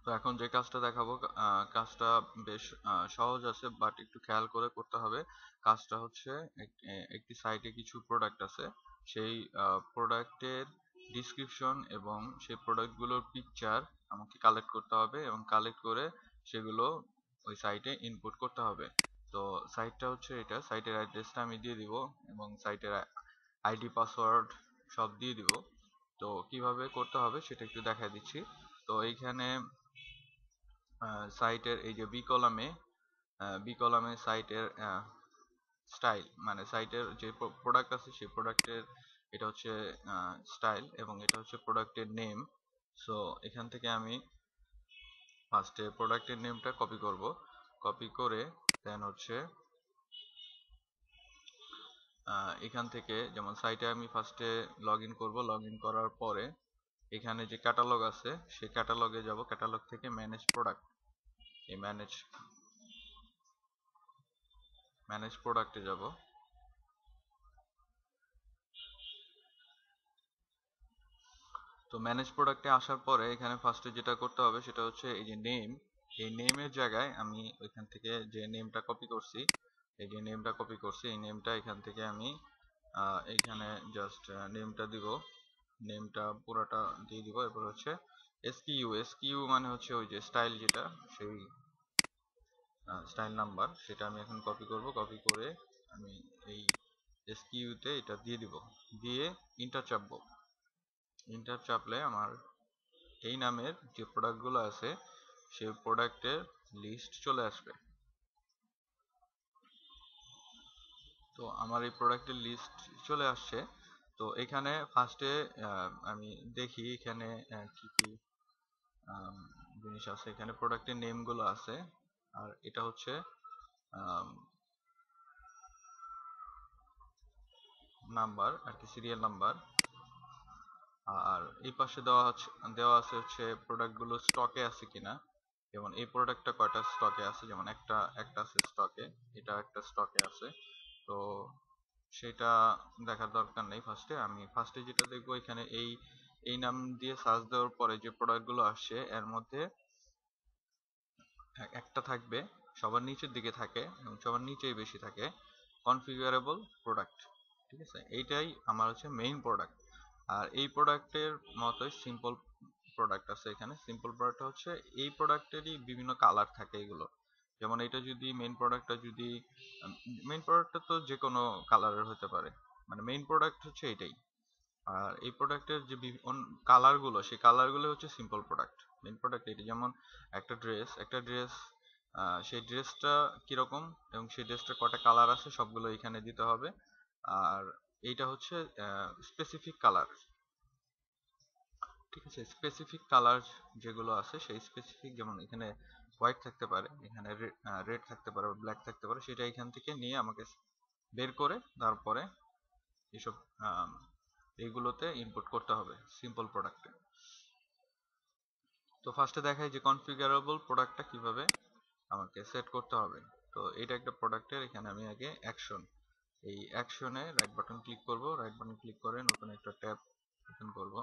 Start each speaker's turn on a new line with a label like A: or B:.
A: তো এখন যে কাজটা দেখাবো কাজটা বেশ সহজ আছে, বাট একটু খেয়াল করে করতে হবে। কাজটা হচ্ছে একটি সাইটে কিছু প্রোডাক্ট আছে, সেই প্রোডাক্টের ডিসক্রিপশন এবং সেই প্রোডাক্টগুলোর পিকচার আমাকে কালেক্ট করতে হবে এবং কালেক্ট করে সেগুলো ওই সাইটে ইনপুট করতে হবে। তো সাইটটা হচ্ছে এটা, সাইটের অ্যাড্রেসটা আমি দিয়ে দিব এবং সাইটের আইডি পাসওয়ার্ড সব দিয়ে দিব। তো কিভাবে করতে হবে সেটা একটু দেখাই দিচ্ছি। তো এইখানে সাইটের এই যে বি কলামে সাইটের স্টাইল, মানে সাইটের যে প্রোডাক্ট আছে সেই প্রোডাক্টের এটা হচ্ছে স্টাইল এবং এটা হচ্ছে প্রোডাক্টের নেম। সো এখান থেকে আমি ফার্স্টে প্রোডাক্টের নেমটা কপি করব, কপি করে দেন হচ্ছে এখান থেকে যেমন সাইটে আমি ফার্স্টে লগ ইন করবো, লগ ইন করার পরে এখানে যে ক্যাটালগ আছে সেই ক্যাটালগে যাব, ক্যাটালগ থেকে ম্যানেজ প্রোডাক্ট, এই ম্যানেজ প্রোডাক্টে যাব। তো ম্যানেজ প্রোডাক্টে আসার পরে এখানে ফার্স্টে যেটা করতে হবে সেটা হচ্ছে এই যে নেম, এই নেমের জায়গায় আমি ওইখান থেকে যে নেমটা কপি করছি, এই যে নেমটা কপি করছি এই নেমটা এখান থেকে আমি এইখানে জাস্ট নেমটা দিব, নেমটা পুরোটা দিয়ে দিব। এরপর হচ্ছে এসকিইউ মানে হচ্ছে ওই যে স্টাইল, যেটা সেই স্টাইল নাম্বার, সেটা আমি এখন কপি করব, কপি করে আমি এই এসকিইউতে এটা দিয়ে দিব, দিয়ে ইন্টার চাপবো। ইন্টার চাপলে আমার এই নামের যে প্রোডাক্টগুলো আছে সেই প্রোডাক্টের লিস্ট চলে আসবে। তো আমার এই প্রোডাক্টের লিস্ট চলে আসছে। তো এখানে ফার্স্টে আমি দেখি এখানে কি কি জিনিস আছে। এখানে প্রোডাক্টের নেমগুলো আছে, আর এটা হচ্ছে নাম্বার আর কি, সিরিয়াল নাম্বার। আর এই পাশে দেওয়া আছে হচ্ছে প্রোডাক্টগুলো স্টকে আছে কিনা, যেমন এই প্রোডাক্টটা কয়টা স্টকে আছে, যেমন একটা একটা আছে স্টকে, এটা একটা স্টকে আছে। তো সেটা দেখার দরকার নেই। ফার্স্টে যেটা দেখবো এখানে এই এই নাম দিয়ে সার্চ দেওয়ার পরে যে প্রোডাক্টগুলো আসছে এর মধ্যে একটা থাকবে, সবার নিচের দিকে থাকে এবং সবার নিচেই বেশি থাকে, কনফিগারেবল প্রোডাক্ট। ঠিক আছে, এইটাই আমার হচ্ছে মেইন প্রোডাক্ট। আর এই প্রোডাক্টের মতোই সিম্পল প্রোডাক্ট আছে এখানে। সিম্পল প্রোডাক্ট হচ্ছে এই প্রোডাক্টেরই বিভিন্ন কালার থাকে এগুলো, যেমন এটা যদি মেইন প্রোডাক্টটা তো যে কোনো কালারের হতে পারে, মানে মেইন প্রোডাক্ট হচ্ছে এটাই। আর এই প্রোডাক্টের যে কালারগুলো, সেই কালারগুলো হচ্ছে সিম্পল প্রোডাক্ট। মেইন প্রোডাক্ট এটি, যেমন একটা ড্রেস সেই ড্রেসটা কিরকম এবং সেই ড্রেসটা কটা কালার আছে সবগুলো এখানে দিতে হবে। আর এইটা হচ্ছে স্পেসিফিক কালার। ঠিক আছে, স্পেসিফিক কালার যেগুলো আছে সেই স্পেসিফিক, যেমন এখানে হোয়াইট থাকতে পারে, এখানে রেড থাকতে পারে, ব্ল্যাক থাকতে পারে, সেটা এখান থেকে নিয়ে আমাকে বের করে তারপরে এসব এইগুলোতে ইনপুট করতে হবে সিম্পল প্রোডাক্টে। তো ফার্স্টে দেখাই যে কনফিগারেবল প্রোডাক্টটা কিভাবে আমাকে সেট করতে হবে। তো এটা একটা প্রোডাক্টের, এখানে আমি আগে এই অ্যাকশনে রাইট বাটন ক্লিক করব, রাইট বাটন ক্লিক করে নতুন একটা ট্যাব ওপেন করব।